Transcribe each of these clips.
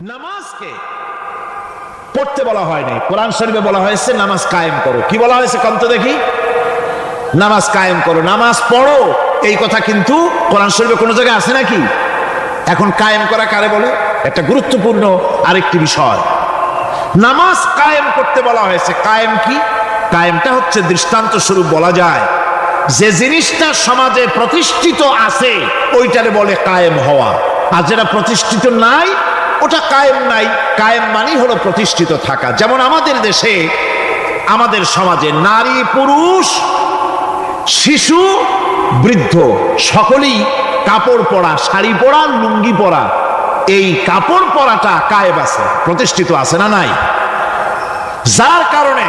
নামাজকে পড়তে বলা হয় নাই, কোরআন শরীফে বলা হয়েছে নামাজ কায়েম করো। কি বলা হয়েছে কন্ত দেখি? নামাজ কায়েম করো, নামাজ পড়ো। এই কথা কিন্তু কোরআন শরীফে কোনো জায়গায় আছে নাকি? এখন কায়েম করা কারে বলে? একটা গুরুত্বপূর্ণ আরেকটি বিষয়, নামাজ কায়েম করতে বলা হয়েছে। কায়েম কি? কায়েমটা হচ্ছে দৃষ্টান্ত স্বরূপ বলা যায় যে জিনিসটা সমাজে প্রতিষ্ঠিত আছে ওইটারে বলে কায়েম হওয়া, আর যেটা প্রতিষ্ঠিত নাই ওটা কায়েম নাই। কায়েম মানেই হলো প্রতিষ্ঠিত থাকা। যেমন আমাদের দেশে, আমাদের সমাজে নারী পুরুষ শিশু বৃদ্ধ সকলেই কাপড় পরা, শাড়ি পরা, লুঙ্গি পরা, এই কাপড় পরাটা কায়েম আছে, প্রতিষ্ঠিত আছে না নাই? যার কারণে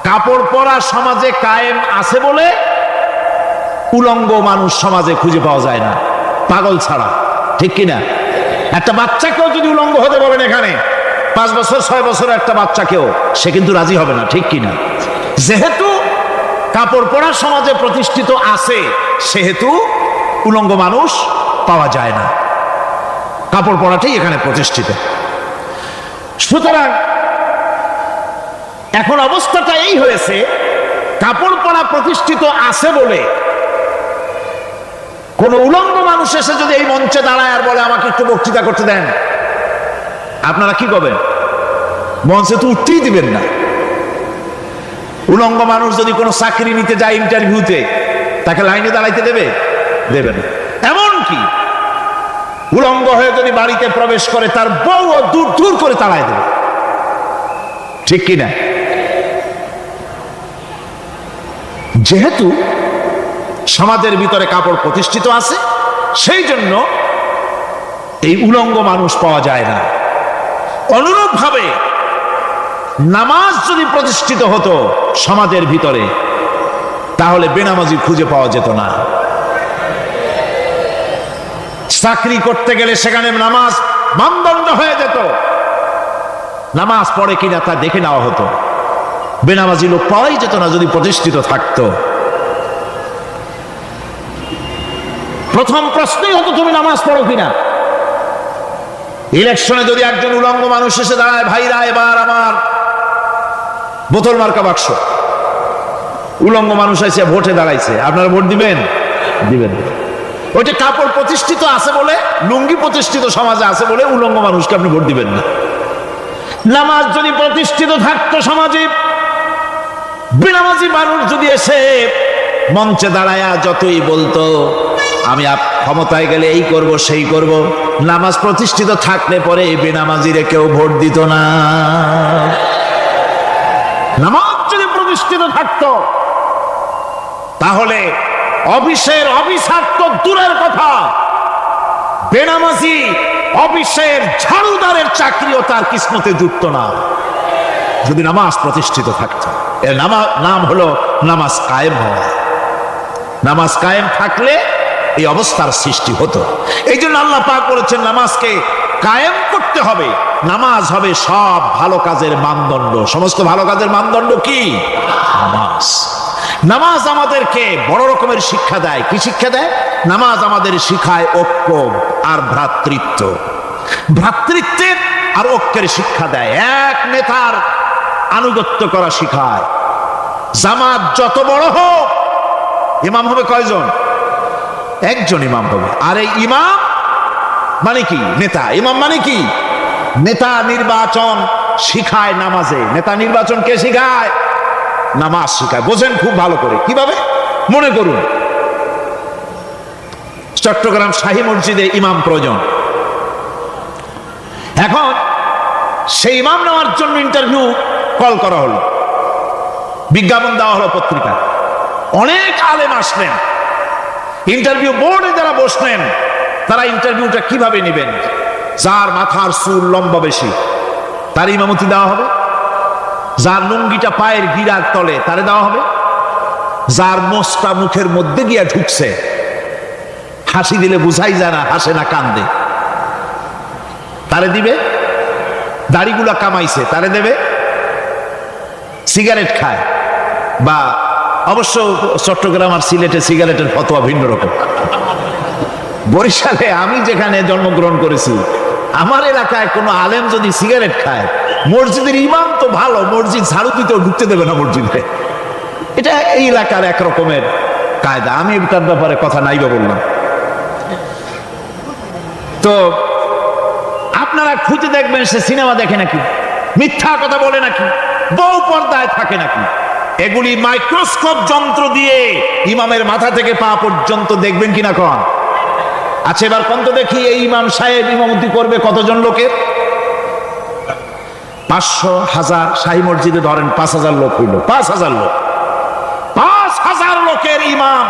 কাপড় পরা সমাজে কায়েম আছে বলে উলঙ্গ মানুষ সমাজে খুঁজে পাওয়া যায় না, পাগল ছাড়া। ঠিক কিনা? একটা বাচ্চাকেও যদি উলঙ্গ হতে বলেন এখানে, 5 বছর 6 বছর একটা বাচ্চাকেও, সে কিন্তু রাজি হবে না। ঠিক কিনা? যেহেতু কাপড় পরা সমাজে প্রতিষ্ঠিত আছে সেহেতু উলঙ্গ মানুষ পাওয়া যায় না, কাপড় পরাটাই এখানে প্রতিষ্ঠিত। সুতরাং এখন অবস্থাটা এই হয়েছে, কাপড় পরা প্রতিষ্ঠিত আছে বলে কোন উলঙ্গ মানুষ এসে যদি এই মঞ্চে দাঁড়ায় আর বলে আমাকে একটু বক্তৃতা করতে দেন, আপনারা কি করবেন? মঞ্চে তো উঠতেই দিবেন না। উলঙ্গ মানুষ যদি কোনো চাকরি নিতে যায় ইন্টারভিউতে, তাকে লাইনে দাঁড়াইতে দেবে? দেবে না। এমনকি উলঙ্গ হয়ে যদি বাড়িতে প্রবেশ করে তার বউ দূর দূর করে তাড়ায় দেবে। ঠিক কিনা? যেহেতু সমাজের ভিতরে কাপড় প্রতিষ্ঠিত আছে সেই জন্য এই উলঙ্গ মানুষ পাওয়া যায় না। অনুরূপভাবে নামাজ যদি প্রতিষ্ঠিত হতো সমাজের ভিতরে, তাহলে বেনামাজি খুঁজে পাওয়া যেত না। চাকরি করতে গেলে সেখানে নামাজ মানদণ্ড হয়ে যেত, নামাজ পড়ে কিনা তা দেখে নেওয়া হতো। বেনামাজি লোক পাওয়াই যেত না যদি প্রতিষ্ঠিত থাকতো। প্রথম প্রশ্নই হতো তুমি নামাজ পড়ো কিনা। ইলেকশনে যদি একজন উলঙ্গ মানুষ এসে দাঁড়ায়, ভাইরা এবার আমার বোতল মার্কা বাক্স, উলঙ্গ মানুষ এসে ভোটে দাঁড়াইছে, আপনারা ভোট দিবেন? দিবেন। ওইটা কাপড় প্রতিষ্ঠিত আছে বলে, লুঙ্গি প্রতিষ্ঠিত সমাজে আছে বলে উলঙ্গ মানুষকে আপনি ভোট দিবেন না। নামাজ যদি প্রতিষ্ঠিত থাকতো সমাজে, বেনামাজি মানুষ যদি এসে মঞ্চে দাঁড়ায়া যতই বলতো আমি ক্ষমতায় গেলে এই করব সেই করব, নামাজ প্রতিষ্ঠিত থাকলে পরে বেনামাজিরে কেউ ভোট দিত না। নামাজ যদি প্রতিষ্ঠিত থাকতো তাহলে অফিসের অফিসার তো দূরের কথা, বেনামাজি অফিসের ঝাড়ুদারের চাকরিও তার কিসমতে যুক্ত না, যদি নামাজ প্রতিষ্ঠিত থাকতো। এর নাম হলো নামাজ কায়েম হওয়া। নামাজ কায়েম থাকলে এই অবস্থার সৃষ্টি হতো। এই জন্য আল্লাহ পাক বলেছেন নামাজকে কায়েম করতে হবে। নামাজ হবে সব ভালো কাজের মানদণ্ড। সমস্ত ভালো কাজের মানদণ্ড কি? নামাজ। নামাজ আমাদেরকে বড় রকমের শিক্ষা দেয়। কি শিক্ষা দেয়? নামাজ আমাদের শিখায় ঐক্য আর ভ্রাতৃত্ব। ভ্রাতৃত্বের আর ঐক্যের শিক্ষা দেয়। এক নেতার আনুগত্য করা শিখায়। জামাত যত বড় হোক, ইমাম হবে কয়জন? একজন ইমাম হবে। আর এই ইমাম মানে কি? নেতা। ইমাম মানে কি? নেতা নির্বাচন শিখায় নামাজে। নেতা নির্বাচন কে শিখায়? নামাজ শিখায়। বোঝেন খুব ভালো করে। কিভাবে? মনে করুন চট্টগ্রাম শাহী মসজিদে ইমাম প্রয়োজন। এখন সেই ইমাম নেওয়ার জন্য ইন্টারভিউ কল করা হলো, বিজ্ঞাপন দেওয়া হলো পত্রিকায়। অনেক আলেম আসলেন, ইন্টারভিউ বোর্ডে যারা বসলেন তারা ইন্টারভিউটা কিভাবে নেবেন? যার মাথার চুল লম্বা বেশি তার ইমামতি দেওয়া হবে, যার লুঙ্গিটা পায়ের গিরার তলে তারে দেওয়া হবে, যার মোষটা মুখের মধ্যে গিয়া ঢুকছে, হাসি দিলে বুঝাই যায় না হাসে না কান্দে, তারে দিবে। দাড়িগুলা কামাইছে তারে দেবে। সিগারেট খায় বা অবশ্য চট্টগ্রাম আর সিলেটে সিগারেটের ফতোয়া ভিন্ন রকম। বরিশালে আমি যেখানে জন্মগ্রহণ করেছি আমার এলাকায় কোনো আলেম যদি সিগারেট খায়, মসজিদের ইমাম তো ভালো, মসজিদ ঝাড়ু দিতেও ঢুকতে দেবে না মসজিদে। এটা এই এলাকার এক রকমের কায়দা। আমি তার ব্যাপারে কথা নাইবা বললাম। তো আপনারা খুঁজে দেখবেন সে সিনেমা দেখে নাকি, মিথ্যা কথা বলে নাকি, বউ পর্দায় থাকে নাকি। এগুলি মাইক্রোস্কোপ যন্ত্র দিয়ে ইমামের মাথা থেকে পা পর্যন্ত দেখবেন কিনা কন। আচ্ছা এবার কোন তো দেখি, এই ইমাম সাহেব ইমামতি করবে কতজন লোকের? 500, 1000, শাহী মসজিদে ধরেন 5000 লোক হইল, 5000 লোক, 5000 লোকের ইমাম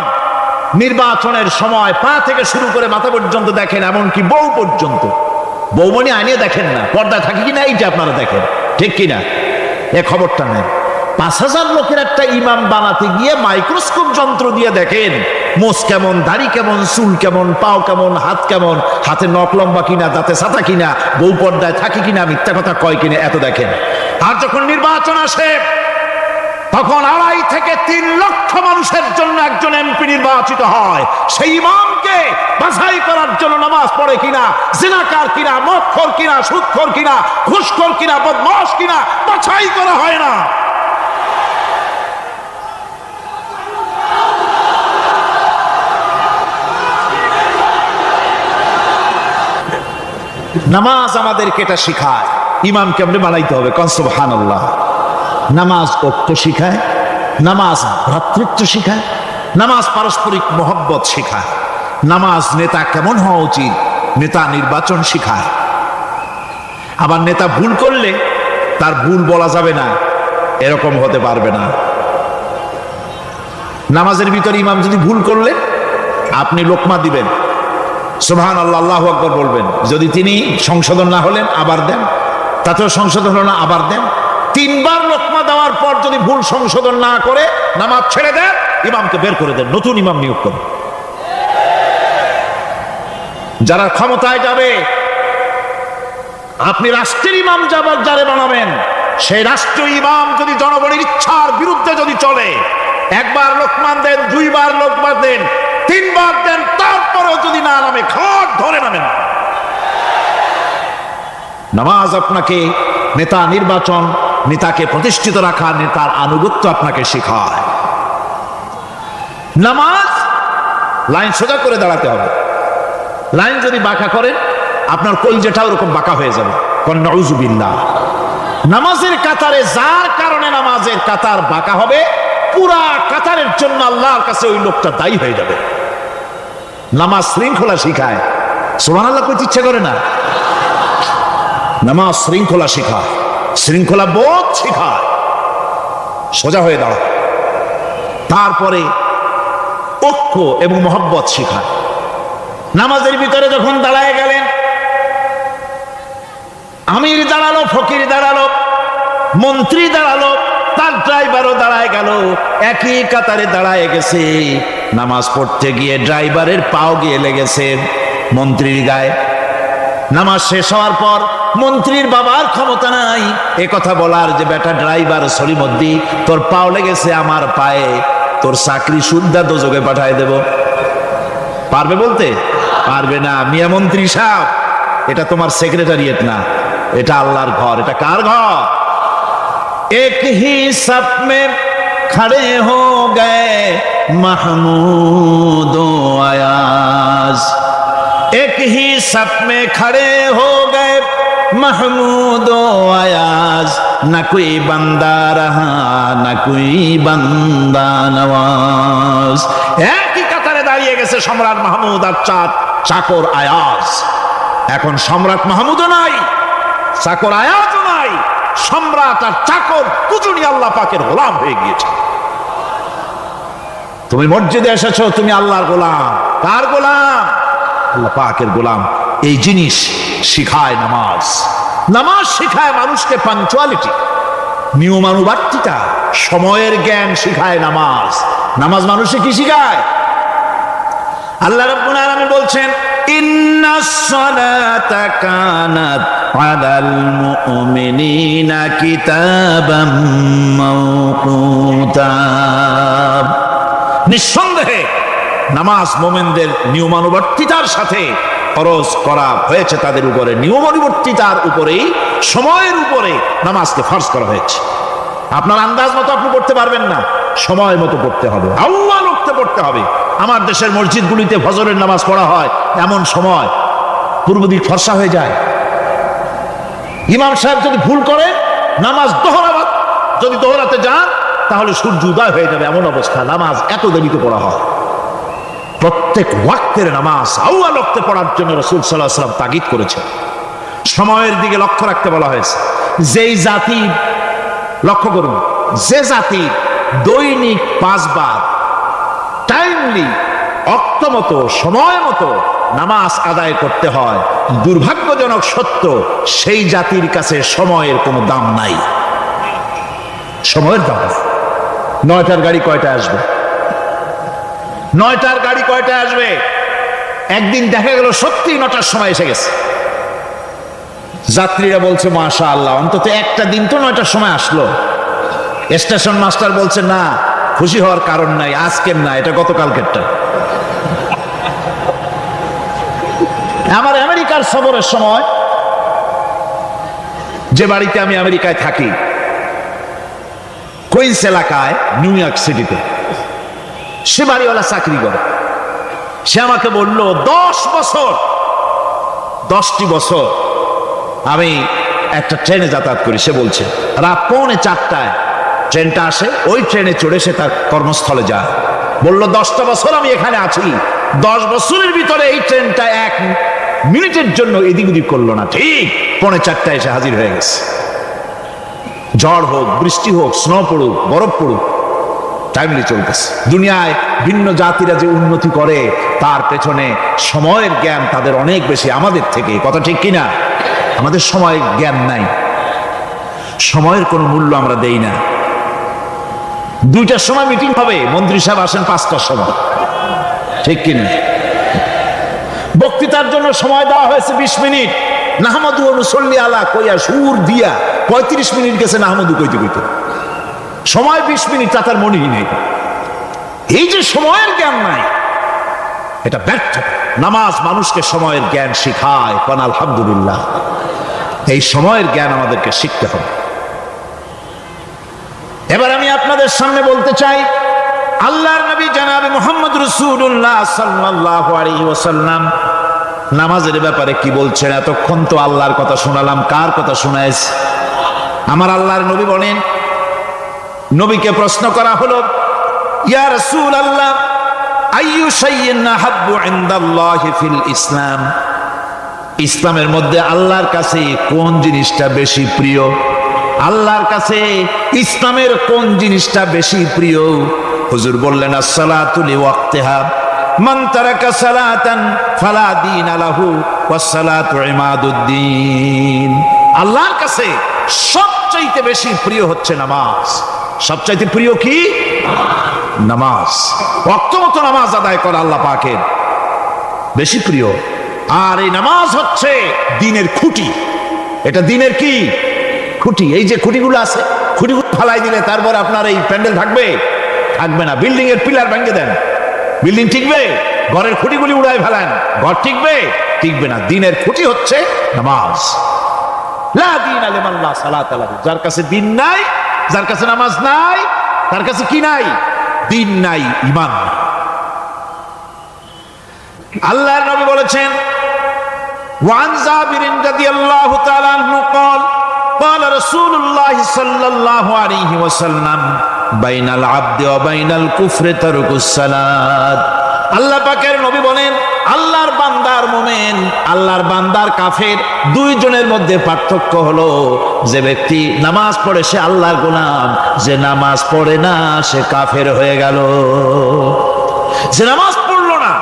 নির্বাচনের সময় পা থেকে শুরু করে মাথা পর্যন্ত দেখেন, এমনকি বউ পর্যন্ত। বৌমনি আনিয়ে দেখেন না, পর্দা থাকে কিনা এইটা আপনারা দেখেন, ঠিক কিনা? এ খবরটা নেন। 5000 লোকের একটা ইমাম বানাতে গিয়ে মাইক্রোস্কোপ যন্ত্র দিয়ে দেখেন মোষ কেমন, দাড়ি কেমন, চুল কেমন, পাও কেমন, হাত কেমন, হাতে নখ লম্বা কিনা, দাঁতে ছাতা কিনা, বউ পর্দায় থাকে কিনা, মিথ্যা কথা কয় কিনা, এত দেখেন। আর যখন নির্বাচন আসে তখন 2.5 থেকে 3 লক্ষ মানুষের জন্য একজন এমপি নির্বাচিত হয়। সেই ইমামকে বাছাই করার জন্য নামাজ পড়ে কিনা, জিনাকার কিনা, মদখোর কিনা, সুদখোর কিনা, ঘুষখোর কিনা, বদমাশ কিনা বাছাই করা হয় না। নামাজ আমাদেরকে এটা শিখায় ইমাম কেমনে বানাইতে হবে। কোন সুবহানাল্লাহ। নামাজ ঐক্য শিখায়, নামাজ ভ্রাতৃত্ব শিখায়, নামাজ পারস্পরিক মহব্বত শিখায়, নামাজ নেতা কেমন হওয়া উচিত, নেতা নির্বাচন শিখায়। আবার নেতা ভুল করলে তার ভুল বলা যাবে না, এরকম হতে পারবে না। নামাজের ভিতরে ইমাম যদি ভুল করলে আপনি লোকমা দিবেন, সুবহানাল্লাহ, আল্লাহু আকবার বলবেন। যদি তিনি সংশোধন না হলেন আবার দেন, তাতেও সংশোধন হলো না আবার দেন। 3 বার লোকমা দেওয়ার পর যদি ভুল সংশোধন না করে নামাজ ছেড়ে দেন, ইমামকে বের করে দেন, নতুন ইমাম নিয়োগ করেন। যারা ক্ষমতায় যাবে, আপনি রাষ্ট্রের ইমাম যারে বানাবেন, সেই রাষ্ট্রীয় ইমাম যদি জনগণের ইচ্ছার বিরুদ্ধে যদি চলে, 1 বার লোকমান দেন, 2 বার লোকমান দেন, 3 বার দেন, তারপরেও যদি না নামে, ঘাট ধরে নামেন। নামাজ আপনাকে নেতা নির্বাচন, নেতাকে প্রতিষ্ঠিত রাখা, নেতার আনুগত্য আপনাকে শেখায়। নামাজ লাইন সোজা করে দাঁড়াতে হবে। লাইন যদি বাঁকা করেন আপনার কলজেটা ওরকম বাঁকা হয়ে যাবে। কোন নাউযুবিল্লাহ। নামাজের কাতারে যার কারণে নামাজের কাতার বাঁকা হবে, পুরা কাতারের জন্য আল্লাহর কাছে ওই লোকটা দায়ী হয়ে যাবে। নামাজ শৃঙ্খলা শিখায়। সুবহানাল্লাহ কইতে ইচ্ছা করে না? নামাজ শৃঙ্খলা শিখায়, শৃঙ্খলা বোধ শিখায়, সোজা হয়ে দাঁড়া। তারপরে ঐক্য এবং মহব্বত শিখায়। নামাজের ভিতরে যখন দাঁড়ায় গেলেন, আমির দাঁড়ালো, ফকির দাঁড়ালো, মন্ত্রী দাঁড়ালো, তার ড্রাইভারও দাঁড়ায় গেল, একই কাতারে দাঁড়ায় গেছে। নামাজ পড়তে গিয়ে ড্রাইভারের পাও গিয়ে লেগেছে মন্ত্রীর গায়ে। নামাজ শেষ হওয়ার পর মন্ত্রীর বাবার ক্ষমতা নাই এ কথা বলার যে বেটা ড্রাইভার সলিমদ্দি, তোর পাও লেগেছে আমার পায়ে, তোর চাকরি শুদ্ধা দোজকে পাঠায় দেব। পারবে বলতে? পারবে না। মিয়া মন্ত্রী সাহেব, এটা তোমার সেক্রেটারিয়েট না, এটা আল্লাহর ঘর। এটা কার ঘর? এক হি সব মে খড়ে হো গয়ে মাহমুদ ও আয়াজ, এক হি সব মে খড়ে হো গয়ে महमूद आयाज, न कोई बंदा रहा न कोई बंदा नवाज। একই কাতারে দাঁড়িয়ে গেছে সম্রাট মাহমুদ আর চাকর আয়াজ। এখন সম্রাট মাহমুদও নাই, চাকর আয়াজও নাই, সম্রাট আর চাকর দুজনই আল্লাহ পাকের গোলাম হয়ে গিয়েছে। তুমি মসজিদে এসেছো, তুমি আল্লাহর গোলাম। কার গোলাম? আল্লাহ পাকের গোলাম। এই জিনিস শিখায় নামাজ। নামাজ শিখায় মানুষকে পাঞ্চুয়ালিটি, নিয়মানুবর্তিতা, সময়ের জ্ঞান শিখায় নামাজ। নামাজ মানুষকে কি শিখায়? আল্লাহ রাব্বুল আলামিন বলছেন, ইন্নাস সালাতা কানাত আলাল মুমিনিনা কিতাবাম মাওকুতা। নিঃসন্দেহে নামাজ মুমিনদের নিয়মানুবর্তিতার সাথে ফরজ করা হয়েছে তাদের উপরে, নিয়মানুবর্তিতার উপরেই, সময়ের উপরে নামাজকে ফরজ করা হয়েছে। আপনার আন্দাজ মতো আপনি পড়তে পারবেন না, সময় মতো পড়তে হবে, আল্লাহ রক্তে পড়তে হবে। আমার দেশের মসজিদগুলিতে ফজরের নামাজ পড়া হয় এমন সময় পূর্ব দিক ফর্সা হয়ে যায়। ইমাম সাহেব যদি ভুল করে নামাজ যদি দোহরাতে যান তাহলে সূর্য উদয় হয়ে যাবে, এমন অবস্থা। নামাজ এত দেরিতে পড়া হয়। প্রত্যেক ওয়াক্তের নামাজ আল্লাহ রক্তে পড়ার জন্য রাসূল সাল্লাল্লাহু আলাইহি ওয়াসাল্লাম তাগিদ করেছেন। সময়ের দিকে লক্ষ্য রাখতে বলা হয়েছে। যেই জাতি, লক্ষ্য করুন, যে জাতি দৈনিক 5 বার টাইমলি, অক্ত মতো, সময় মতো নামাজ আদায় করতে হয়, দুর্ভাগ্যজনক সত্য, সেই জাতির কাছে সময়ের কোনো দাম নাই। সময়ের দাম। 9টার গাড়ি কয়টায় আসবে? 9টার গাড়ি কয়টায় আসবে? একদিন দেখা গেল সত্যি 9টার সময় এসে গেছে। যাত্রীরা বলছে মাশাআল্লাহ, অন্তত একটা দিন তো 9টার সময় আসলো। স্টেশন মাস্টার বলছে না, খুশি হওয়ার কারণ নাই, আজকের না, এটা গতকালকেরটা। আমার আমেরিকার সফরের সময়, যে বাড়িতে আমি আমেরিকায় থাকি, কুইন্স এলাকায়, নিউ ইয়র্ক সিটিতে, সে বাড়িওয়ালা চাকরি করে। সে আমাকে বলল 10টি বছর আমি একটা ট্রেনে যাতায়াত করি। সে বলছে রাত 3:45টায় ট্রেনটা আসে, ওই ট্রেনে চড়ে সে তার কর্মস্থলে যায়। বলল 10টা বছর আমি এখানে আছি, 10 বছরের ভিতরে এই ট্রেনটা 1 মিনিটের জন্য এদিক ওদিক করলো না, ঠিক 3:45টায় এসে হাজির হয়ে গেছে। ঝড় হোক, বৃষ্টি হোক, স্নো পড়ুক, বরফ পড়ুক, টাইমলি চলতেছে। দুনিয়ায় ভিন্ন জাতিরা যে উন্নতি করে তার পেছনে সময়ের জ্ঞান তাদের অনেক বেশি আমাদের থেকে, কথা ঠিক কিনা? আমাদের সময়ের জ্ঞান নাই, সময়ের কোনো মূল্য আমরা দেই না। 2টার সময় মিটিং হবে, মন্ত্রী সাহেব আসেন 5টার সময়, ঠিক কিনা? বক্তৃতার জন্য সময় দেওয়া হয়েছে 20 মিনিট, নাহমাদু ওয়া নুসাল্লি আলা কইয়া সুর দিয়া 35 মিনিট গেছে নাহমাদু কইতে কইতে। সময় 20 মিনিট, তার মনেই নেই। এই যে সময়ের জ্ঞান নাই, এটা ব্যর্থ। নামাজ মানুষকে সময়ের জ্ঞান শিখায়, কোন আলহামদুলিল্লাহ। এই সময়ের জ্ঞান আমাদেরকে শিখতে হবে। এবার আমি আপনাদের সামনে বলতে চাই, আল্লাহর নবী জনাবে মুহাম্মদ রাসূলুল্লাহ সাল্লাল্লাহু আলাইহি ওয়াসাল্লাম নামাজের ব্যাপারে কি বলছেন। এতক্ষণ তো আল্লাহর কথা শোনালাম, কার কথা শোনাইছে? আমার আল্লাহর নবী বলেন, নবীকে প্রশ্ন করা হলো, ইয়া রাসূলুল্লাহ আইয়ু শাইইন আহাব্বু ইনদাল্লাহি ফিল ইসলাম, ইসলামের মধ্যে আল্লাহর কাছে কোন জিনিসটা বেশি প্রিয়? আল্লাহর কাছে ইসলামের কোন জিনিসটা বেশি প্রিয়? হুজুর বললেন, as-salatu liwaqtiha, মান তারাকা সালাতান ফালা দীন লাহু ওয়াস-সালাতু ইমাদুদ্দিন। আল্লাহর কাছে সবচাইতে বেশি প্রিয় হচ্ছে নামাজ। সবচাইতে প্রিয় কি? নামাজ। ওয়াক্ত মতো নামাজ আদায় করা আল্লাহ পাকের বেশি প্রিয়। আর এই নামাজ হচ্ছে দ্বীনের খুঁটি। এটা দ্বীনের কি? খুঁটি। এই যে খুঁটিগুলো আছে, খুঁটিগুলো ফালাই দিলে তারপর আপনার এই প্যান্ডেল থাকবে? থাকবে না। বিল্ডিং এর পিলার ভেঙে দেন, বিল্ডিং টিকবে? ঘরের খুঁটিগুলি উড়ায় ফেলেন, ঘর টিকবে? টিকবে না। দ্বীনের খুঁটি হচ্ছে নামাজ। লা দীনা লিমান লা সালাতা লাহু, যার কাছে দ্বীন নাই, যার কাছে নামাজ নাই, তার কাছে কি নাই? দ্বীন নাই, ঈমান নাই। আল্লাহর নবী বলেছেন, ওয়ান জাবির রাদিয়াল্লাহু তাআলা আনহু قال قال رسول الله صلى الله عليه وسلم بين العبد وبين الكفر ترك الصلاة। আল্লাহ পাকের নবী বলেন, আল্লাহর বান্দার মুমিন, আল্লাহর বান্দার কাফের, দুইজনের মধ্যে পার্থক্য হলো, যে ব্যক্তি নামাজ পড়ে সে আল্লাহর গোলাম, যে নামাজ পড়ে না সে কাফের হয়ে গেল। যে নামাজ পড়লো না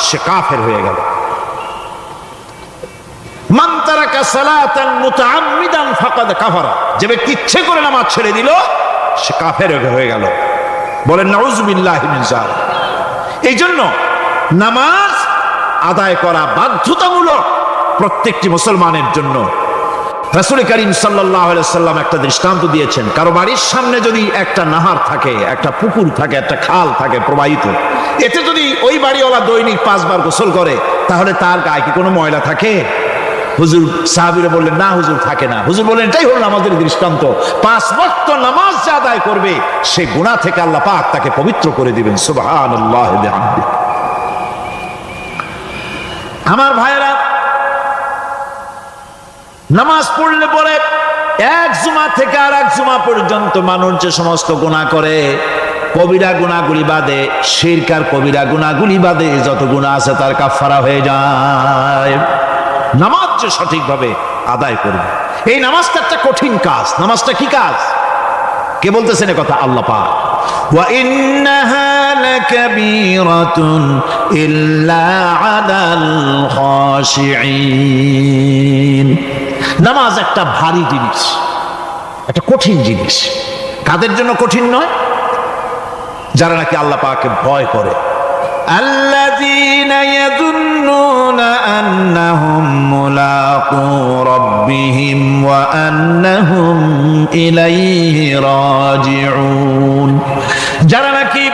সে কাফের হয়ে গেল। মান তারাকা সালাতান মুতাআম্মিদান ফাকাদ কাফারা, যে ব্যক্তি ইচ্ছে করে নামাজ ছেড়ে দিল সে কাফের হয়ে গেল। বলেন নাউযুবিল্লাহি মিন যালিক। এই জন্য নামাজ আদায় করা বাধ্যতামূলক প্রত্যেকটি মুসলমানের জন্য। রাসূল করিম সাল্লাল্লাহু আলাইহি ওয়াসাল্লাম একটা দৃষ্টান্ত দিয়েছেন। কারো বাড়ির সামনে যদি একটা নাহার থাকে, একটা পুকুর থাকে, একটা খাল থাকে প্রবাহিত, এতে যদি ওই বাড়িওয়ালা দৈনিক 5 বার গোসল করে তাহলে তার গায়ে কি কোনো ময়লা থাকে? হুজুর সাহাবীরা বললেন না হুজুর, থাকে না। হুজুর বললেন এটাই হলো আমাদের দৃষ্টান্ত, 5 ওয়াক্ত নামাজ যে আদায় করবে সে গুনাহ থেকে আল্লাহ পাক তাকে পবিত্র করে দিবেন। সুবহানাল্লাহ বিহামদিহি। আমার ভাইরা, নামাজ পড়লে পরে এক জুমা থেকে আর এক জুমা পর্যন্ত মানুষ যে সমস্ত গুনাহ করে, কবিরা গুনাহগুলি বাদে, শিরক আর কবিরা গুনাহগুলি বাদে যত গুনাহ আছে তার কাফারা হয়ে যায়। নামাজ যে সঠিকভাবে আদায় করবে, এই নামাজটা একটা কঠিন কাজ। নামাজটা কি কাজ? কে বলতেছেন এ কথা? আল্লাহ পাক। ওয়া ইন্নাহা লাকাবীরাতুন ইল্লা আলাল খাশিঈন। নামাজ একটা ভারী জিনিস, একটা কঠিন জিনিস। কাদের জন্য কঠিন নয়? যারা নাকি আল্লাহ পাককে ভয় করে। আল্লাযীনা ইয়াযুন্নুনা আন্নাহুম মুলাকু রাব্বিহিম ওয়া আন্নাহুম ইলাইহি রাজিউন। যারা নাকি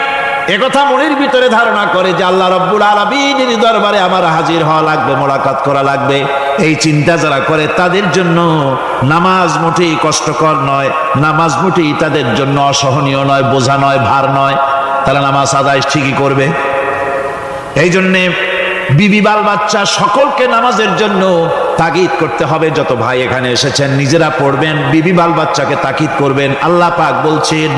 একথা মনের ভিতরে ধারণা করে যে আল্লাহ রাব্বুল আলামিনের দরবারে আমার হাজির হওয়া লাগবে, মোলাকাত করা লাগবে, এই চিন্তা যারা করে তাদের জন্য নামাজ মোটেই কষ্টকর নয়, নামাজ মোটেই তাদের জন্য অসহনীয় নয়, বোঝা নয়, ভার নয়। তারা নামাজ আদায় ঠিকই করবে। এই জন্যে বিবি বাল বাচ্চা সকলকে নামাজের জন্য তাগিদ করতে হবে। যত ভাই এখানে এসেছেন নিজেরা পড়বেন, বিবি বাল বাচ্চাকে তাকিদ করবেন। আল্লাহ পাক বলছেন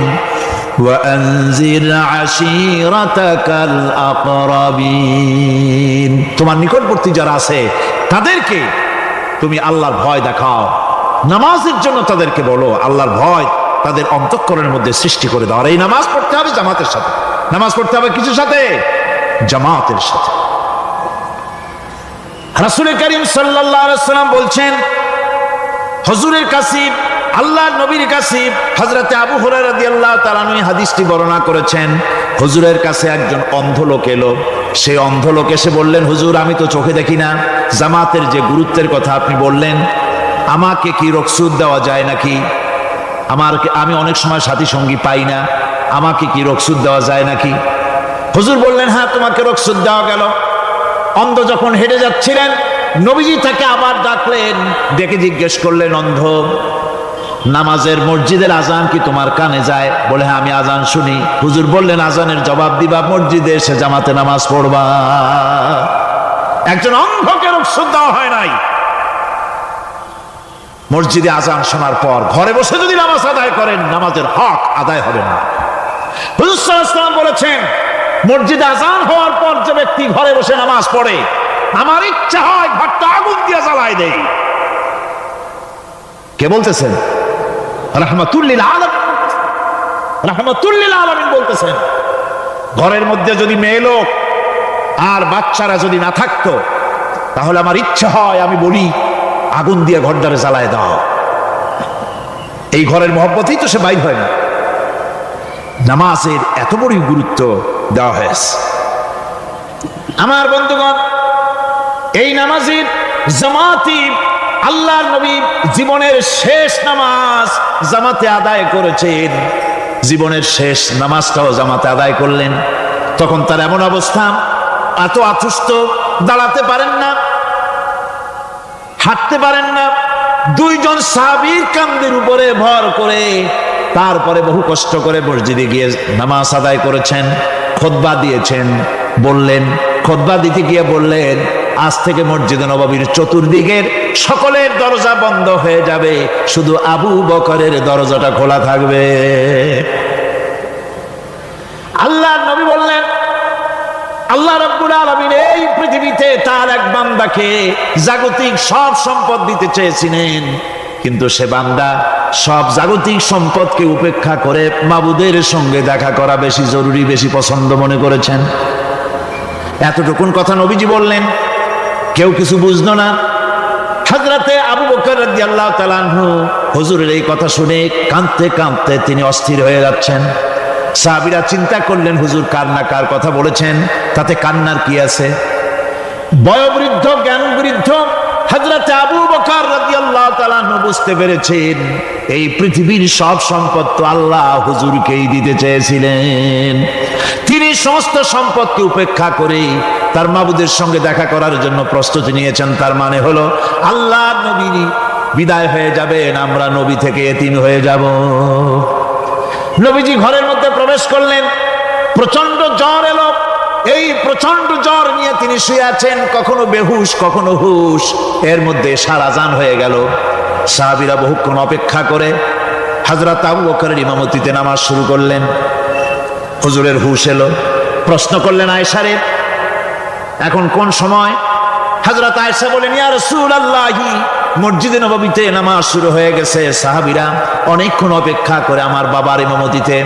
ওয়ানজির আশীরাতাকাল আকরাবিন। তোমার নিকটবর্তী যারা আছে তাদেরকে তুমি আল্লাহর ভয় দেখাও, নামাজের জন্য তাদেরকে বলো, আল্লাহর ভয় তাদের অন্তঃকরণের মধ্যে সৃষ্টি করে দাও। আর এই নামাজ পড়তে হবে জামাতের সাথে। নামাজ পড়তে হবে কিছুর সাথে? জামাতের সাথে। রাসূল করিম সাল্লাল্লাহু আলাইহি ওয়াসাল্লাম বলছেন, হুজুরের কাছে, আল্লাহর নবীর কাছে হযরতে আবু হুরায়রা রাদিয়াল্লাহু তাআলা আনহু হাদিসটি বর্ণনা করেছেন। হুজুরের কাছে একজন অন্ধ লোক এলো। সেই অন্ধ লোক এসে বললেন, হুজুর আমি তো চোখে দেখি না, জামাতের যে গুরুত্বের কথা আপনি বললেন, আমাকে কি রুখসত দেওয়া যায় নাকি? আমি অনেক সময় সাথী সঙ্গী পাই না, আমাকে কি রুখসত দেওয়া যায় নাকি? হুজুর বললেন হ্যাঁ, তোমাকে রুখসত দেওয়া গেল। অন্ধ যখন হেঁটে যাচ্ছিলেন নবীজি তাকে আবার ডাকলেন, ডেকে জিজ্ঞেস করলেন, অন্ধ নামাজের মসজিদের আজান কি তোমার কানে যায়? বলে হ্যাঁ আমি আজান শুনি। হুজুর বললেন আজানের জবাব দিবা, মসজিদে এসে জামাতে নামাজ পড়বা। একজন অন্ধকে রুখসত দেওয়া হয় নাই। মসজিদে আজান শোনার পর ঘরে বসে যদি নামাজ আদায় করেন নামাজের হক আদায় হবে না। হুজুর সাল্লাল্লাহু আলাইহি ওয়াসাল্লাম বলেছেন, মসজিদে আজান হওয়ার পর যে ব্যক্তি ঘরে বসে নামাজ পড়ে, আমার ইচ্ছা হয় ঘরটা আগুন দিয়ে জ্বালায় দেই। কে বলতেছেন? রাহমাতুল লিল আলামিন, রাহমাতুল লিল আলামিন বলতেছেন। ঘরের মধ্যে যদি মেয়ে লোক আর বাচ্চারা যদি না থাকতো তাহলে আমার ইচ্ছা হয় আমি বলি আগুন দিয়ে ঘরটারে জ্বালায় দাও। এই ঘরের মহব্বতেই তো সে বাইর হয় না। নামাজের এত বড় গুরুত্ব দেওয়া হয়েছে। আমার বন্ধুগণ, এই নামাজের জামাতি আল্লাহর নবী জীবনের শেষ নামাজ জামাতে আদায় করেছেন। জীবনের শেষ নামাজটাও জামাতে আদায় করলেন। তখন তার এমন অবস্থা, এত অসুস্থ, দাঁড়াতে পারেন না, হাঁটতে পারেন না। দুইজন সাহাবীর কাঁধের উপরে ভর করে তারপরে বহু কষ্ট করে মসজিদে গিয়ে নামাজ আদায় করেছেন। খুতবা দিয়েছেন, বললেন, খুতবা দিতে গিয়ে বললেন, আজ থেকে মসজিদে নববীর চতুর্দিকের সকলের দরজা বন্ধ হয়ে যাবে, শুধু আবু বকরের দরজাটা খোলা থাকবে। আল্লাহর নবী বললেন, আল্লাহ রাব্বুল আলামিন এই পৃথিবীতে তার এক বান্দাকে জাগতিক সব সম্পদ দিতে চেয়েছিলেন, কিন্তু সে বান্দা সব জাগতিক সম্পদকে উপেক্ষা করে মাবুদের সঙ্গে দেখা করা বেশি জরুরি, বেশি পছন্দ মনে করেছেন। এতটুকুন কথা নবীজি বললেন, কেউ কিছু বুঝলো না। হযরতে আবু বকর রাদিয়াল্লাহু তাআলা আনহু হুজুরের এই কথা শুনে কাঁদতে কাঁদতে তিনি অস্থির হয়ে যাচ্ছেন। সাহাবীরা চিন্তা করলেন, হুজুর কার না কার কথা বলেছেন, তাতে কান্নার কি আছে? বয়োবৃদ্ধ, জ্ঞান বৃদ্ধ হযরত আবু বকর রাদিয়াল্লাহু তাআলা আনহু বুঝতে পেরেছেন এই পৃথিবীর সব সম্পদ তো আল্লাহ হুজুরকেই দিতে চেয়েছিলেন। তিনি সমস্ত সম্পদকে উপেক্ষা করে তার মাবুদের সঙ্গে দেখা করার জন্য প্রস্তুতি নিয়েছেন। তার মানে হলো আল্লাহর নবী বিদায় হয়ে যাবেন, আমরা নবী থেকে এতিম হয়ে যাব। নবীজি ঘরের মধ্যে প্রবেশ করলেন, প্রচন্ড জ্বর এলো। এই প্রচন্ড জ্বর নিয়ে তিনি শুয়ে আছেন, কখনো বেহুশ কখনো হুশ। এর মধ্যে সারা আযান হয়ে গেল। সাহাবীরা বহুক্ষণ অপেক্ষা করে হযরত আবু বকরের ইমামতিতে নামাজ শুরু করলেন। হুজুরের হুশ এলো, প্রশ্ন করলেন আয়েশা রে, এখন কোন সময়? হযরত আয়েশা বলেন, ইয়া রাসূলুল্লাহি, মসজিদে নববীতে নামাজ শুরু হয়ে গেছে। সাহাবীরা অনেকক্ষণ অপেক্ষা করে আমার বাবার ইমামতিতে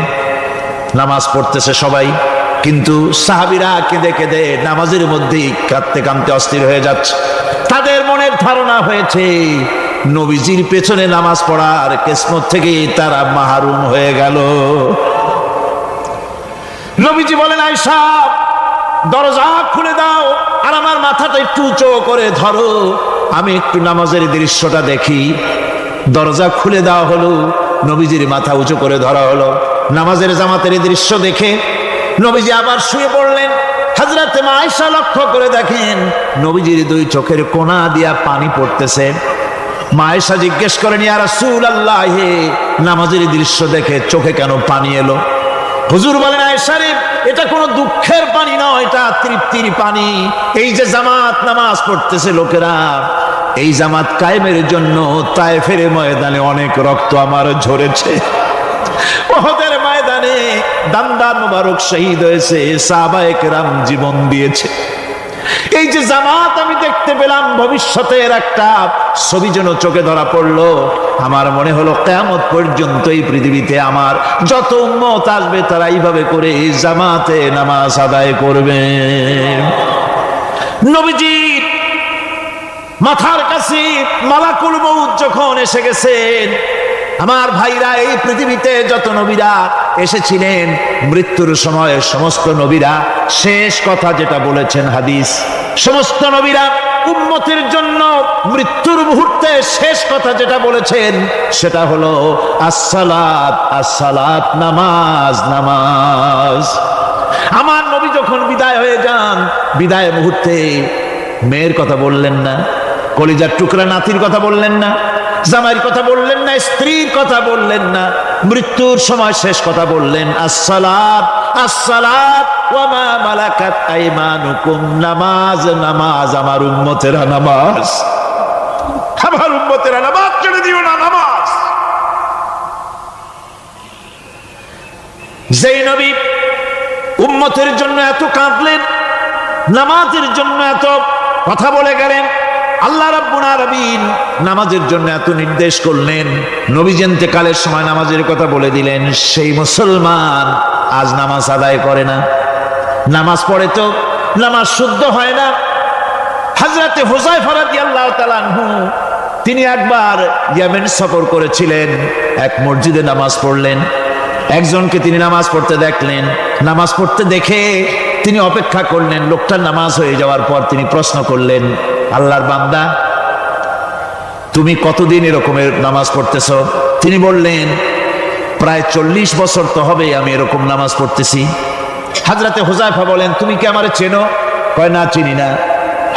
নামাজ পড়তেছে সবাই, কিন্তু সাহাবীরা কেঁদে কেঁদে নামাজের মধ্যেই কাঁদতে কাঁদতে অস্থির হয়ে যাচ্ছে। তাদের মনের ধারণা হয়েছে নবীজির পেছনে নামাজ পড়ার কিসমত থেকে তারা মাহরুম হয়ে গেল। নবীজি বলেন, আয়েশা দরজা খুলে দাও আর আমার মাথাটা একটু উঁচু করে ধরো, আমি একটু নামাজের দৃশ্যটা দেখি। দরজা খুলে দেওয়া হলো, নবীজির মাথা উঁচু করে ধরা হলো। নামাজের জামাতের দৃশ্য দেখে নবীজি আবার শুয়ে পড়লেন। হযরত আয়েশা লক্ষ্য করে দেখেন নবীজির দুই চোখের কোনা দিয়া পানি পড়তেছে। মা আয়েশা জিজ্ঞেস করেন, ইয়া রাসূলুল্লাহ, নামাজের দৃশ্য দেখে চোখে কেন পানি এলো? হুজুর বলেন, আয়েশা রে, এটা কোনো দুঃখের পানি নয়, এটা তৃপ্তির পানি। এই যে জামাত নামাজ পড়তেছে লোকেরা, এই জামাত কায়েমের জন্য তায়েফের ময়দানে অনেক রক্ত আমার ঝরেছে। উহুদের ময়দানে দান্দান মুবারক শহীদ হয়েছে, সাহাবায়ে কেরাম জীবন দিয়েছে। এই যে জামাত আমি দেখতে পেলাম, ভবিষ্যতের একটা ছবি যেন চোখে ধরা পড়লো। আমার মনে হলো কিয়ামত পর্যন্ত এই পৃথিবীতে আমার যত উম্মত আসবে তারা এইভাবে করে জামাতে নামাজ আদায় করবে। নবীজির মাথার কাছে মালাকুল মউত যখন এসে গেছেন, আমার ভাইরা, এই পৃথিবীতে যত নবীরা এসেছিলেন মৃত্যুর সময় সমস্ত নবীরা শেষ কথা যেটা বলেছেন, হাদিস, সমস্ত নবীরা উম্মতের জন্য মৃত্যুর মুহূর্তে শেষ কথা যেটা বলেছেন সেটা হলো আসসালাত, আসসালাত, নামাজ, নামাজ। আমার নবী যখন বিদায় হয়ে যান, বিদায় মুহূর্তে মেয়ের কথা বললেন না, কলিজার টুকরা নাতির কথা বললেন না, জামাইয়ের কথা বললেন না, স্ত্রীর কথা বললেন না, মৃত্যুর সময় শেষ কথা বললেন আসসালাত, আসসালাত ওয়া মা মালাকাত আইমানুকুম, নামাজ, নামাজ, আমার উম্মতেরা নামাজ, আমার উম্মতেরা নামাজ ছেড়ে দিও না, নামাজ। যেই নবী উম্মতের জন্য এত কাঁদলেন, নামাজের জন্য এত কথা বলে গেলেন, আল্লাহ রাব্বুল আলামিন নামাজের জন্য এত নির্দেশ করলেন, নবী ইন্তেকালের সময় নামাজের কথা বলে দিলেন, সেই মুসলমান আজ নামাজ আদায় করে না। নামাজ পড়ে তো নামাজ শুদ্ধ হয় না। হযরতে হুযায়ফা রাদিয়াল্লাহু তাআলা আনহু তিনি একবার ইয়েমেন সফর করেছিলেন, এক মসজিদে নামাজ পড়লেন। একজনকে তিনি নামাজ পড়তে দেখলেন, নামাজ পড়তে দেখে তিনি অপেক্ষা করলেন। লোকটার নামাজ হয়ে যাওয়ার পর তিনি প্রশ্ন করলেন, আল্লাহর বান্দা, তুমি কতদিন এরকমের নামাজ পড়তেছ? তিনি বললেন, প্রায় 40 বছর তো হবে আমি এরকম নামাজ পড়তেছি। হযরতে হুযায়ফা বলেন, তুমি কি আমারে চেনো? কয়, না, চিনি না।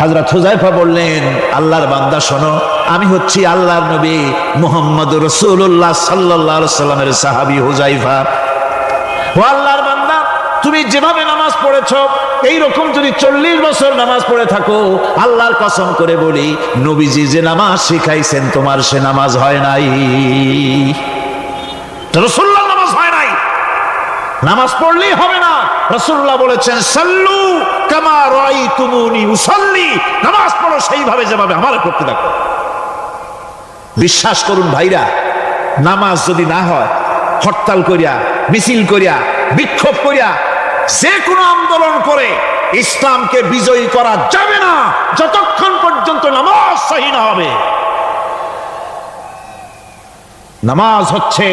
হযরত হুযায়ফা বললেন, আল্লাহর বান্দা শোনো, আমি হচ্ছি আল্লাহর নবী মুহাম্মদুর রাসূলুল্লাহ সাল্লাল্লাহু আলাইহি সাল্লামের সাহাবী হুযায়ফা। ও আল্লাহর বান্দা, তুমি যেভাবে নামাজ পড়েছো এইরকম যদি 40 বছর নামাজ পড়ে থাকো, আল্লাহর কসম করে বলি, নবীজি যে নামাজ শিখাইছেন তোমার সে নামাজ হয় নাই। রাসূলুল্লাহ নামাজ হয় নাই, নামাজ পড়লেই হবে না। রাসূলুল্লাহ বলেছেন, সাল্লু কামা রাআইতুমুনি উসাল্লি, নামাজ পড়ো সেইভাবে যেভাবে আমারে পড়তে দেখো। বিশ্বাস করুন ভাইরা, নামাজ যদি না হয়, হরতাল করিয়া, মিছিল করিয়া, বিক্ষোভ করিয়া, যে কোনো আন্দোলন করে ইসলামকে বিজয়ী করা যাবে না যতক্ষণ পর্যন্ত নামাজ সহি না হবে। নামাজ হচ্ছে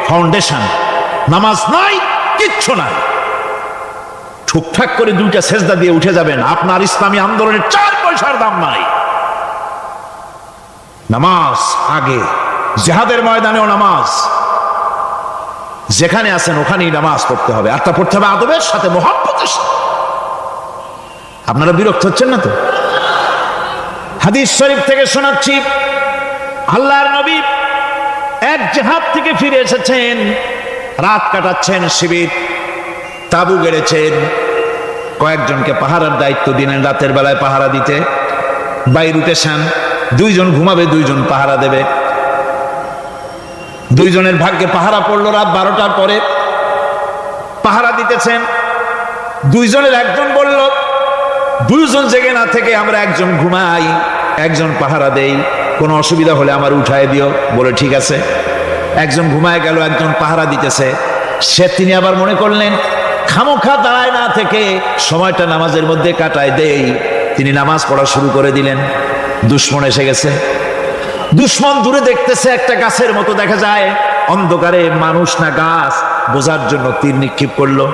ফাউন্ডেশন, নামাজ নাই কিচ্ছু নাই। ঠুকঠাক করে 2টা সেজদা দিয়ে উঠে যাবেন, আপনার ইসলামী আন্দোলনের 4 পয়সার দাম নাই। নামাজ আগে, জিহাদের ময়দানেও নামাজ, যেখানে আছেন ওখানেই নামাজ পড়তে হবে, আর তা পড়তে হবে আদবের সাথে, মুহাব্বতের সাথে। আপনারা বিরক্ত হচ্ছেন না তো? হাদিস শরীফ থেকে শোনাচ্ছি, আল্লাহর নবী এক জিহাদ থেকে ফিরে এসেছেন, রাত কাটাচ্ছেন, শিবির তাবু গেড়েছেন, কয়েকজনকে পাহারার দায়িত্ব দিলেন রাতের বেলায় পাহারা দিতে। বাই রুটেশন, দুইজন ঘুমাবে, দুইজন পাহারা দেবে। দুইজনের ভাগ্যে পাহারা পড়লো রাত 12টার পরে, পাহারা দিতেছেন। দুইজনের একজন বলল, দুইজন জেগে না থেকে আমরা একজন ঘুমাই, একজন পাহারা দেই, কোনো অসুবিধা হলে আমার উঠায় দিও। বলে ঠিক আছে। একজন ঘুমায় গেল, একজন পাহারা দিতেছে। তিনি আবার মনে করলেন খামোখা দাঁড়ায় না থেকে সময়টা নামাজের মধ্যে কাটায় দেই। তিনি নামাজ পড়া শুরু করে দিলেন। দুশমন এসে গেছে। দুশমন দূরে দেখতেছে, একটা গাছের মতো দেখা যায়, অন্ধকারে মানুষ না গাছ বোঝার জন্য তীর নিক্ষেপ করলো।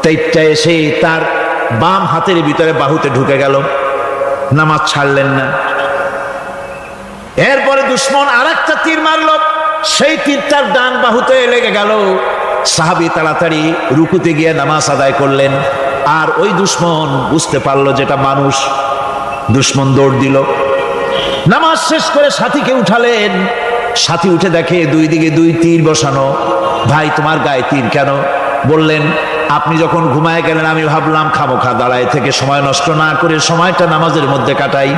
তীরটা এসে তার বাম হাতের ভিতরে বাহুতে ঢুকে গেল। নামাজ ছাড়লেন না। এরপরে দুশমন আর একটা তীর মারলো, সেই তীর তার ডান বাহুতে লেগে গেল। সাহাবী তাড়াতাড়ি রুকুতে গিয়ে নামাজ আদায় করলেন। আর ওই দুশমন বুঝতে পারলো যেটা মানুষ। দুশমন দৌড় দিল। নামাজ শেষ করে সাথীকে উঠালেন। সাথী উঠে দেখে দুই দিকে দুই তীর বসানো। ভাই, তোমার গায়ে তীর কেন? বললেন, আপনি যখন ঘুমায় গেলেন আমি ভাবলাম খামোখা দাঁড়ায় থেকে সময় নষ্ট না করে সময়টা নামাজের মধ্যে কাটাই।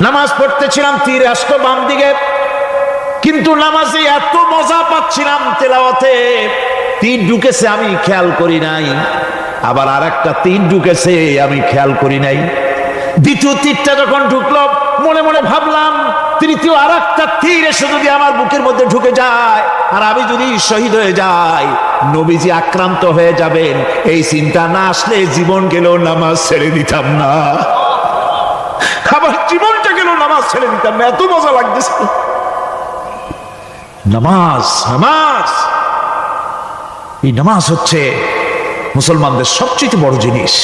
নামাজ পড়তেছিলাম, তীর আসতো বাম দিকে, কিন্তু নামাজে এত মজা পাচ্ছিলাম তেলাওয়াতে, তীর ঢুকেছে আমি খেয়াল করি নাই। আবার আর একটা তীর ঢুকেছে আমি খেয়াল করি নাই। দ্বিতীয় তীরটা যখন ঢুকলো মনে মনে ভাবলাম তৃতীয় আর একটা তীর এসে যদি আমার বুকের মধ্যে ঢুকে যায় আর আমি যদি শহীদ হয়ে যাই, নবীজি আক্রান্ত হয়ে যাবেন, এই চিন্তা না আসলে জীবন গেলেও নামাজ ছেড়ে দিতাম না। আবার জীবনটা গেলেও নামাজ ছেড়ে দিতাম না, এত মজা লাগতেছে। নামাজ, নামাজ, এই নামাজ হচ্ছে মুসলমানদের সবচেয়ে বড় জিনিস।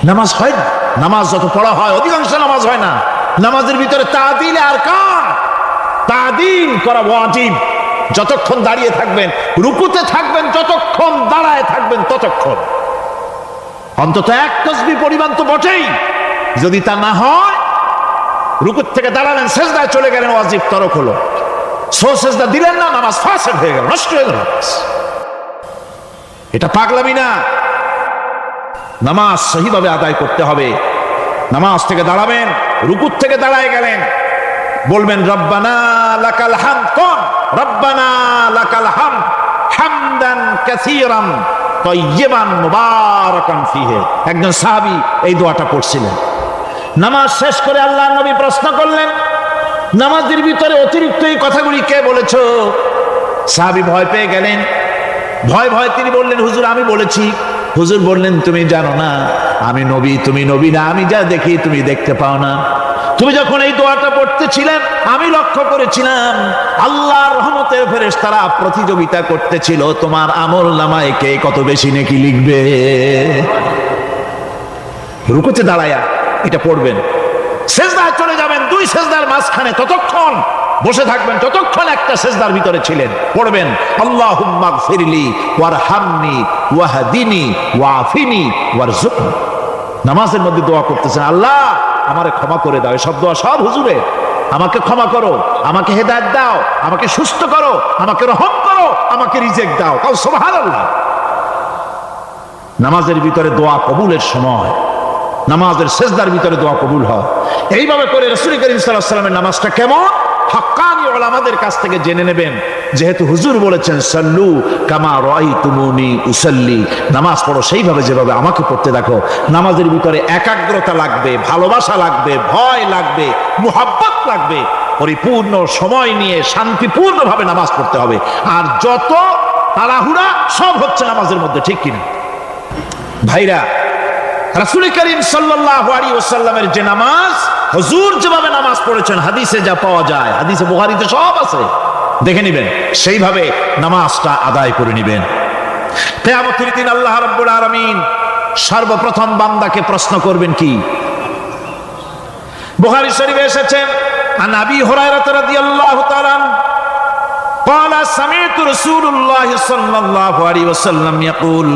নামাজ হয় না, নামাজ যত পড়া হয় অধিকাংশ নামাজ হয় না। নামাজের ভিতরে তাদিল আর কান, তাদিল করা ওয়াজিব। যতক্ষণ দাঁড়িয়ে থাকবেন, রুকুতে থাকবেন, যতক্ষণ দাঁড়ায় থাকবেন ততক্ষণ অন্তত এক তাসবিহ পরিমাণ তো বটেই। যদি তা না হয়, রুকুত থেকে দাঁড়ালেন, সেজদায় চলে গেলেন, ওয়াজিব তরক হলো। সেজদা দিলেন না, নামাজ ফাসেদ হয়ে গেল, নষ্ট হয়ে গেল। এটা পাগলামি না। নামাজ সহিভাবে আদায় করতে হবে। নামাজ থেকে দাঁড়াবেন, রুকুত থেকে দাঁড়ায় গেলেন, বলবেন রব্বানা লাকাল হামদ। কোন রব্বানা লাকাল হামদ হামদান কাসীরান তাইয়িবান মুবারাকান ফিহি। একজন সাহাবী এই দোয়াটা পড়ছিলেন। নামাজ শেষ করে আল্লাহর নবী প্রশ্ন করলেন, নামাজের ভিতরে অতিরিক্ত এই কথাগুলি কে বলেছো? সাহাবী ভয় পেয়ে গেলেন। ভয় ভয় তিনি বললেন, হুজুর আমি বলেছি। হুজুর বললেন, তুমি জানো না আমি নবী, তুমি নবী না, আমি যা দেখি তুমি দেখতে পাও না। তুমি যখন এই দোয়াটা পড়তেছিলেন আমি লক্ষ্য করেছিলাম আল্লাহর রহমতের ফেরেশতারা প্রতিযোগিতা করতেছিল তোমার আমল নামায় কে কত বেশি নেকি লিখবে। রুকুতে দাঁড়ায়া এটা পড়বেন, সেজদায় চলে যাবেন, দুই সেজদার মাঝখানে ততক্ষণ বসে থাকবেন যতক্ষণ একটা সেজদার ভিতরে ছিলেন। পড়বেন আল্লাহুম্মা গফিরলি ওয়ারহামনি ওয়াহদিনি ওয়াআফিনি ওয়ারযুকনি। নামাজের মধ্যে দোয়া করতেছেন, আল্লাহ আমারে ক্ষমা করে দাও। এসব দোয়া সব হুজুরের। আমাকে ক্ষমা করো, আমাকে হেদায়েত দাও, আমাকে সুস্থ করো, আমাকে রহম করো, আমাকে রিজিক দাও। কাউ সুবহানাল্লাহ। নামাজের ভিতরে দোয়া কবুলের সময়, নামাজের সেজদার ভিতরে দোয়া কবুল হয়। এইভাবে করে রাসূল করিম সাল্লাল্লাহু আলাইহি ওয়াসাল্লামের নামাজটা কেমন হাক্কানি উলামাদের কাছ থেকে জেনে নেবেন। যেহেতু হুজুর বলেছেন সাল্লু কামা রাআইতুমুনি উসাল্লি, নামাজ পড়ো সেইভাবে যেভাবে আমাকে পড়তে দেখো। নামাজের ভিতরে একাগ্রতা লাগবে, ভালোবাসা লাগবে, ভয় লাগবে, মুহাব্বত লাগবে। পরিপূর্ণ সময় নিয়ে শান্তিপূর্ণভাবে নামাজ পড়তে হবে। আর যত তাড়াহুড়া সব হচ্ছে নামাজের মধ্যে, ঠিক কিনা ভাইরা? রাসূল করিম সাল্লাল্লাহু আলাইহি ওয়াসাল্লামের যে নামাজ, হুজুর যেভাবে নামাজ পড়েছেন হাদিসে যা পাওয়া যায়, হাদিসে বুখারীতে সব আছে, দেখে নেবেন, সেইভাবে নামাজটা আদায় করে নেবেন। কিয়ামতের দিন আল্লাহ রাব্বুল আলামিন সর্বপ্রথম বান্দাকে প্রশ্ন করবেন কি? বুখারী শরীফে এসেছে عن أبي هريرة رضي الله تعالى عنه قال سمعت رسول الله صلى الله عليه وسلم يقول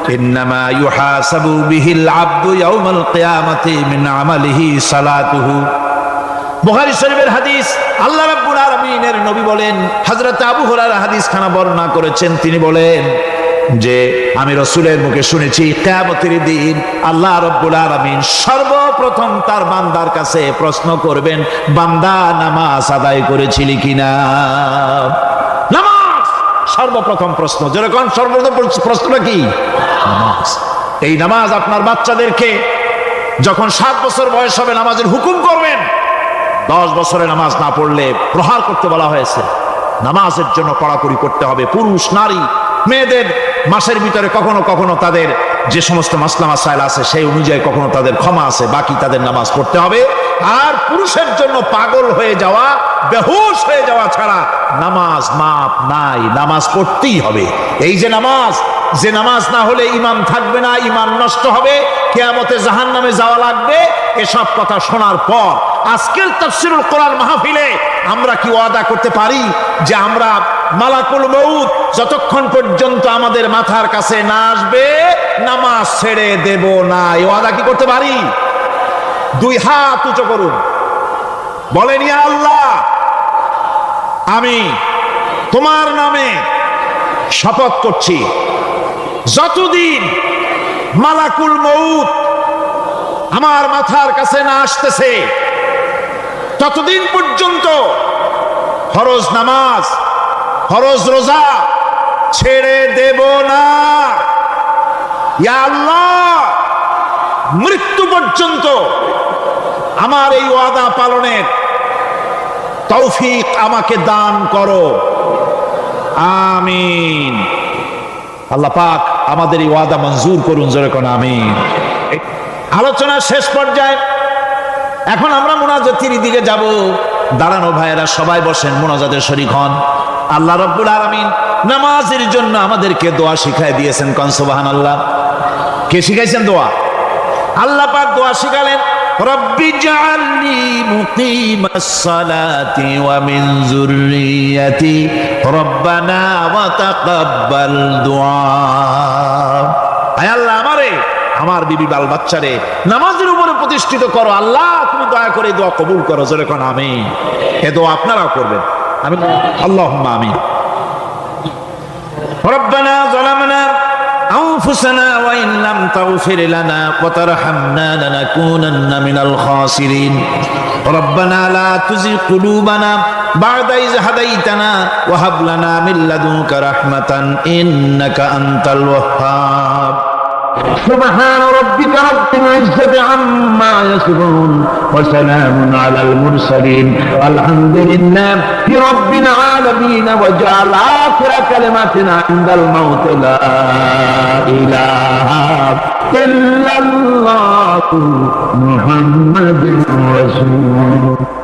إنما يحاسب به العبد يوم القيامة من عمله صلاته বুখারী শরীফের হাদিস আল্লাহ রাব্বুল আলামিনের নবী বলেন হযরত আবু হুরায়রা হাদিস খানা বর্ণনা করেছেন তিনি বলেন যে আমি রাসূলের মুখে শুনেছি কিয়ামতের দিন আল্লাহ রাব্বুল আলামিন সর্বপ্রথম তার বান্দার কাছে প্রশ্ন করবেন বান্দা নামাজ আদায় করেছিলি কিনা নামাজ সর্বপ্রথম প্রশ্ন যেরকম সর্বপ্রথম প্রশ্নটা কি নামাজ এই নামাজ আপনার বাচ্চাদেরকে যখন 7 বছর বয়স হবে নামাজের হুকুম করবেন 10 বছরে নামাজ না পড়লে প্রহার করতে বলা হয়েছে নামাজের জন্য কড়াকড়ি করতে হবে পুরুষ নারী মেয়েদের মাসের ভিতরে কখনো কখনো তাদের যে সমস্ত মাসলা মাসাইল আছে সেই অনুযায়ী কখনো তাদের ক্ষমা আছে বাকি তাদের নামাজ পড়তে হবে আর পুরুষের জন্য পাগল হয়ে যাওয়া বেহুশ হয়ে যাওয়া ছাড়া নামাজ মাপ নাই নামাজ পড়তেই হবে এই যে নামাজ না হলে ঈমান থাকবে না ঈমান নষ্ট হবে কিয়ামতে জাহান্নামে যাওয়া লাগবে এসব কথা শোনার পর আজকের তাফসীরুল কোরআন মাহফিলে আমরা কি ওয়াদা করতে পারি যে আমরা মালাকুল মউত যতক্ষণ পর্যন্ত আমাদের মাথার কাছে না আসবে নামাজ ছেড়ে দেব না এই ওয়াদা কি করতে পারি 2 হাত উঁচু করুন বলেন ইয়া আল্লাহ আমি তোমার নামে শপথ করছি যতদিন মালাকুল মউত আমার মাথার কাছে না আসতেছে ততদিন পর্যন্ত ফরজ নামাজ ফরজ রোজা ছেড়ে দেব না ইয়া আল্লাহ মৃত্যু পর্যন্ত আমার এই ওয়াদা পালনের তৌফিক আমাকে দান করো আমিন আল্লাহ পাক আমাদের এই ওয়াদা মঞ্জুর করুন জোরে কোন আমিন আলোচনা শেষ পর্যায়ে এখন আমরা মুনাজাতের দিকে যাব দাঁড়ানো ভাইয়েরা সবাই বসেন মুনাজাতের শরীক হন আল্লাহ রাব্বুল আলামিন নামাজের জন্য আমাদেরকে দোয়া শিখাই দিয়েছেন কোন সুবহানাল্লাহ কে শিখাইছেন দোয়া আল্লাহ পাক দোয়া শিখালেন রব্বি জাআলনি মুকিমাস সালাতি ওয়া মিন যুররিয়াতি রব্বানা ওয়া তাকাব্বাল দুআ আয় আল্লাহ আমারে আমার বিবি বাল বাচ্চারে নামাজের উপরে প্রতিষ্ঠিত করো আল্লাহ তুমি দয়া করে দোয়া কবুল করো জোরে কোন আমিন এ দোয়া আপনারাও করবেন আমিন আল্লাহুম্মা আমিন রব্বানা যালামনা أنفسنا وإن لم تغفر لنا وترحمنا لنكونن من الخاسرين ربنا لا تزغ قلوبنا بعد إذ هديتنا وهب لنا من لدنك رحمة إنك أنت الوهاب سبحان ربك رب العزة عما يصفون وسلام على المرسلين الحمد لله رب العالمين وجعل آخر كلمتنا عند الموت لا إله إلا الله محمد رسول